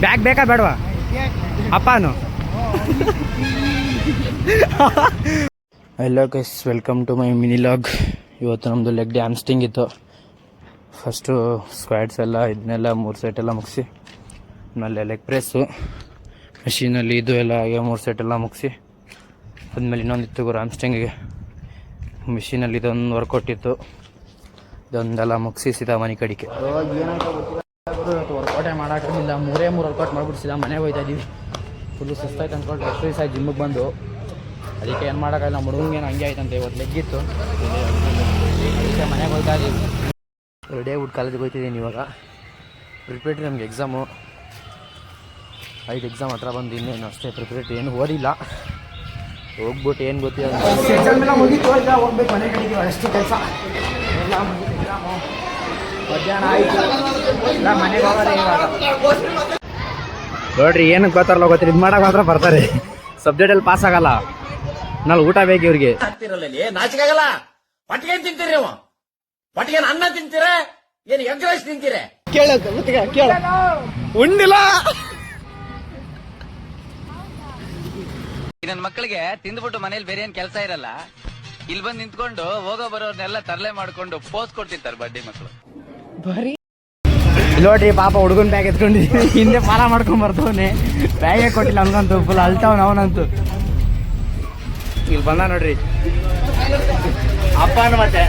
Bag ಬೇಕಾ ಬೇಡವಾ ಅಪ್ಪನು? Hello guys, welcome to my mini vlog. ಇವತ್ತು ನಮ್ಮದು ಲೆಗ್ ಡೇ ಹ್ಯಾಮ್ಸ್ಟ್ರಿಂಗ್ ಇತ್ತು. ಫಸ್ಟು ಸ್ಕ್ವಾಡ್ಸ್ ಎಲ್ಲ ಇದನ್ನೆಲ್ಲ 3 ಸೆಟ್ ಎಲ್ಲ ಮುಗಿಸಿ, ಆಮೇಲೆ ಲೆಗ್ ಪ್ರೆಸ್ಸು ಮೆಷೀನಲ್ಲಿ ಇದು ಎಲ್ಲ ಹಾಗೆ 3 ಸೆಟ್ ಎಲ್ಲ ಮುಗಿಸಿ, ಆದಮೇಲೆ ಇನ್ನೊಂದಿತ್ತು ಗುರು ಹ್ಯಾಮ್ಸ್ಟ್ರಿಂಗಿಗೆ ಮಿಷಿನಲ್ಲಿ ಇದೊಂದು ವರ್ಕೌಟ್ ಇತ್ತು. ಇದೊಂದೆಲ್ಲ ಮುಗಿಸಿ ಸೀದಾ ಮನೆ ಕಡೆಗೆ. ವರ್ಕೌಟೇ ಮಾಡೋಕ್ಕಾಗಿಲ್ಲ, 3 ವರ್ಕೌಟ್ ಮಾಡಿಬಿಡ್ಸಿದ ಮನೆಗೆ ಹೋಗ್ತಾ ಇದ್ದೀವಿ. ಫುಲ್ಲು ಸುಸ್ತಾಯ್ತು ಅಂದ್ಕೊಂಡು ಎಕ್ಸರ್ಸೈಸ್ ಆಗಿ ಜಿಮ್ಮಿಗೆ ಬಂದು, ಅದಕ್ಕೆ ಏನು ಮಾಡೋಕ್ಕಾಗಿಲ್ಲ. ನಮ್ಮ ಹುಡುಗಂಗೇನು ಹಂಗೆ ಆಯ್ತಂತೆ, ಇವತ್ತು ಲೆಗ್ಗಿತ್ತು, ಅದಕ್ಕೆ ಮನೆಗೆ ಹೋಗ್ತಾ ಇದ್ದೀವಿ. ರೆಡಿ ಆಗ್ಬಿಟ್ಟು ಕಾಲೇಜಿಗೆ ಹೋಗ್ತಿದ್ದೀನಿ. ಇವಾಗ ಪ್ರಿಪ್ರೇಟ್ರಿ ನಮಗೆ ಎಕ್ಸಾಮು 5 ಎಕ್ಸಾಮ್ ಹತ್ರ ಬಂದು ಇನ್ನೇನು ಅಷ್ಟೇ. ಪ್ರಿಪ್ರೇಟ್ರಿ ಏನು ಓದಿಲ್ಲ, ಹೋಗ್ಬಿಟ್ಟು ಏನು ಗೊತ್ತಿಲ್ಲ. ಹೋಗ್ಬೇಕು ಮನೆ ಕಡೆಗೆ, ಅಷ್ಟು ಕೆಲಸ ಎಲ್ಲ ಮುಗಿತು. ಎಕ್ಸಾಮು ಮಧ್ಯಾಹ್ನ ಆಯಿತು, ಎಲ್ಲ ಮನೆಗೆ ಹೋಗೋದೇ ಇವಾಗ. ನೋಡ್ರಿ ಏನಕ್ಕೆ ಗೊತ್ತಾರಲ್ಲ ಗೊತ್ತಿಲ್ಲ, ಇದು ಮಾಡೋಕೆ ಮಾತ್ರ ಬರ್ತಾರೆ, ಸಬ್ಜೆಕ್ಟಲ್ಲಿ ಪಾಸ್ ಆಗಲ್ಲ. ನಾಳೆ ಊಟ ಬೇಕು ಇವ್ರಿಗೆ. ನಾಚಿಕಾಗಲ್ಲ. ಪಟ್ಟಿಗೆ ತಿಂತೀರಿ ನೀವು? ಪಟ್ಟಿಗೆ ಅನ್ನ ತಿಂತೀರ? ಏನು ಎಗ್ ರೈಸ್ ತಿಂತೀರ? ಕೇಳ ಉಂಡಿಲ್ಲ. ನನ್ನ ಮಕ್ಕಳಿಗೆ ತಿಂದ್ಬಿಟ್ಟು ಮನೇಲಿ ಬೇರೆ ಏನ್ ಕೆಲಸ ಇರಲ್ಲ, ಇಲ್ಲಿ ಬಂದು ನಿಂತ್ಕೊಂಡು ಹೋಗೋ ಬರೋರ್ನೆಲ್ಲ ತರಲೆ ಮಾಡ್ಕೊಂಡು ಪೋಸ್ ಕೊಡ್ತಿರ್ತಾರೆ ಬಡ್ಡಿ ಮಕ್ಕಳು. ನೋಡ್ರಿ ಪಾಪ ಹುಡುಗನ್ ಬ್ಯಾಗ್ ಎತ್ಕೊಂಡಿದ್ದೀನಿ, ಹಿಂದೆ ಪಾಲ ಮಾಡ್ಕೊಂಡ್ ಬರ್ತವನೆ, ಬ್ಯಾಗೇ ಕೊಟ್ಟಿಲ್ಲ ಹಂಗಂತೂ, ಫುಲ್ ಅಳ್ತಾವನ ಅವನಂತೂ. ಇಲ್ಲಿ ಬಂದ ನೋಡ್ರಿ ಅಪ್ಪನ ಮತ್ತೆ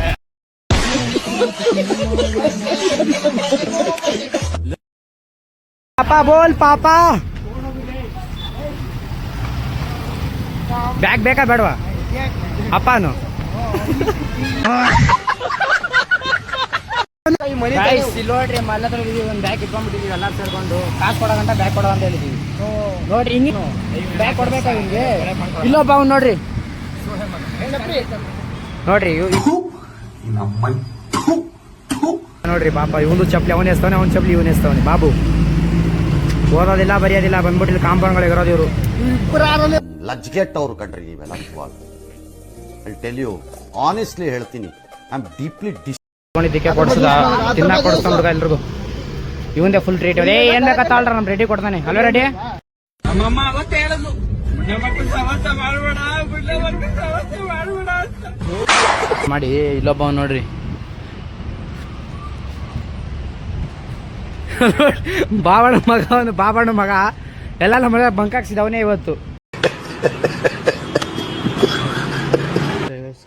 ಪಾಪ ಬೋಲ್ ಪಾಪ. ಬ್ಯಾಗ್ ಬೇಕಾ ಬೇಡವಾ ಅಪ್ಪನು? ನೋಡ್ರಿ ಮಲ್ಲ ಒಂದು ಬ್ಯಾಗ್ ಇಟ್ಕೊಂಡ್ಬಿಟ್ಟಿದೀವಿ, ಎಲ್ಲ ಸೇರ್ಕೊಂಡು ಕಾಸು ಕೊಡೋ ಗಂಟ ಬ್ಯಾಗ್ ಕೊಡೋ ಅಂತ ಹೇಳಿದೀವಿ. ನೋಡ್ರಿ ಹಿಂಗೆ ಬ್ಯಾಗ್ ಕೊಡ್ಬೇಕಾ ಹಿಂಗೆ? ಇಲ್ಲೊಬ್ಬ ಅವ್ನು ನೋಡ್ರಿ ನೋಡ್ರಿ ಪಾಪ, ಇವನು ಚಪ್ಪಲಿ ಅವನೇ ಎಸ್ತವನೆ, ಅವ್ನ ಚಪ್ಪಲಿ ಇವನೇ ಎಸ್ತವನೆ. ಬಾಬು ಓದೋದಿಲ್ಲ ಬರೆಯೋದಿಲ್ಲ, ಬಂದ್ಬಿಟ್ಟಿಲ್ಲ ಕಾಂಪೌಂಡ್ಗಳಿಗೆ ಇರೋದು ಇವರು. ಲಜ್ಗೆಟ್ಟವ್ರು ಕಣ್ರಿ ಇವೆಲ್ಲ. ಐ ಟೆಲ್ ಯು ಆನೆಸ್ಟ್ಲಿ ಹೇಳ್ತೀನಿ, ಐ ಆಮ್ ಡೀಪ್ಲಿ ಡಿಸ್ಕೊಂಡಿದ್ದಕ್ಕೆ ಕೊಡ್ಸದ ತಿನ್ನ ಕೊಡಿಸ್ಕೊಂಡ್ರು ಎಲ್ರಿಗೂ. ಇವಂದೇ ಫುಲ್ ಟ್ರೀಟ್. ಏನ್ ಬೇಕಾ ತಾಳ್ರ, ನಮ್ ರೆಡಿ ಕೊಡ್ತಾನೆ. ಹಲೋ ರೆಡಿ ಮಾಡಿ. ಇಲ್ಲೊಬ್ಬ ನೋಡ್ರಿ ಬಾಬಣ್ಣ ಮಗ, ಅವನು ಬಾಬಣ್ಣ ಮಗ. ಎಲ್ಲ ನಮ್ಮ ಬಂಕಾಕ್ಸಿದವನೇ ಇವತ್ತು.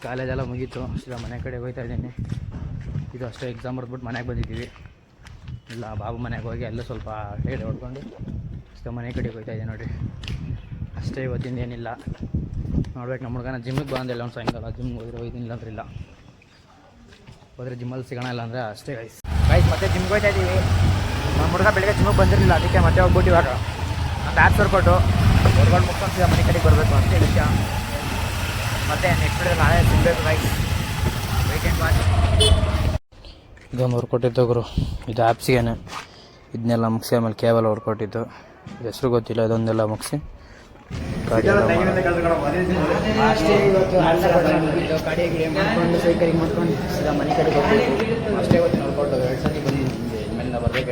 ಕಾಲೇಜ್ ಎಲ್ಲ ಮುಗೀತು, ಸೀದಾ ಮನೆ ಕಡೆ ಹೋಗ್ತಾ ಇದ್ದೀನಿ. ಇದು ಅಷ್ಟೇ ಎಕ್ಸಾಮ್ ಬರ್ದ್ಬಿಟ್ಟು ಮನೆಗೆ ಬಂದಿದ್ದೀವಿ. ಇಲ್ಲ ಬಾಬು ಮನೆಗೆ ಹೋಗಿ ಎಲ್ಲ ಸ್ವಲ್ಪ ಹೇಳಿ ಹೊಡ್ಕೊಂಡು ಸೀದಾ ಮನೆ ಕಡೆಗೆ ಹೋಗ್ತಾ ಇದ್ದೀನಿ ನೋಡಿರಿ. ಅಷ್ಟೇ, ಇವತ್ತಿಂದ ಏನಿಲ್ಲ. ನೋಡ್ಬೇಕು, ನಮ್ಮ ಹುಡುಗನ ಜಿಮ್ಮಿಗೆ ಬಂದಿಲ್ಲ ಒಂದು ಸಾಯಂಕಾಲ. ಜಿಮ್ಗೆ ಹೋದ್ರೆ ಹೋಯ್ತಿನಿಲ್ಲ ಅಂದ್ರೆ ಇಲ್ಲ, ಹೋದರೆ ಜಿಮ್ಮಲ್ಲಿ ಸಿಗೋಣ. ಇಲ್ಲ ಅಂದರೆ ಅಷ್ಟೇ ಗೈಸ್. ಮತ್ತೆ ಜಿಮ್ಗೆ ಹೋಗ್ತಾ ಇದ್ದೀವಿ. ನಮ್ಮ ಹುಡುಗ ಬೆಳಗ್ಗೆ ಜಿಮ್ಮಿಗೆ ಬಂದಿರಲಿಲ್ಲ, ಅದಕ್ಕೆ ಮತ್ತೆ ಹೋಗ್ಬಿಟ್ಟು ಇವಾಗ ಒಂದು ಆ್ಯಪ್ ಹೊರ್ಕೊಟ್ಟು ಮುಗ್ಕೊಂಡು ಸೀದಾ ಮನೆ ಕಡೆಗೆ ಬರಬೇಕು ಅಷ್ಟೇ ವಿಷಯ. ಮತ್ತೆ ನೆಕ್ಸ್ಟ್ ಡೇ ನಾಳೆ ಸಿಗಬೇಕು ಗೈಸ್, ವೀಕೆಂಡ್ ಮಾಡಿ. ಇದೊಂದು ಹೊರ್ಕೊಟ್ಟಿದ್ದು ಗುರು, ಇದು ಆ್ಯಪ್ಸಿಗೇನೆ. ಇದನ್ನೆಲ್ಲ ಮುಗಿಸಿ ಆಮೇಲೆ ಕೇಬಲ್ ಹೊರ್ಕೊಟ್ಟಿದ್ದು, ಹೆಸರು ಗೊತ್ತಿಲ್ಲ. ಇದೊಂದೆಲ್ಲ ಮುಗಿಸಿ ಗಾಡಿ ಅಷ್ಟೇ. ಇವತ್ತು ಗಾಡಿ ಮಾಡ್ಕೊಂಡು ಸೈಕಲಿಂಗ್ ಮಾಡ್ಕೊಂಡು ಸೀದಾ ಮನೆ ಕಡೆಗೆ ಹೋಗ್ಬೇಕು ಅಷ್ಟೇ. ಇವತ್ತು ನೋಡ್ಕೊಂಡು 2 ಸತಿ ಬಂದಿದ್ದೀನಿ, ಇನ್ಮೇಲೆ ಬರಬೇಕು.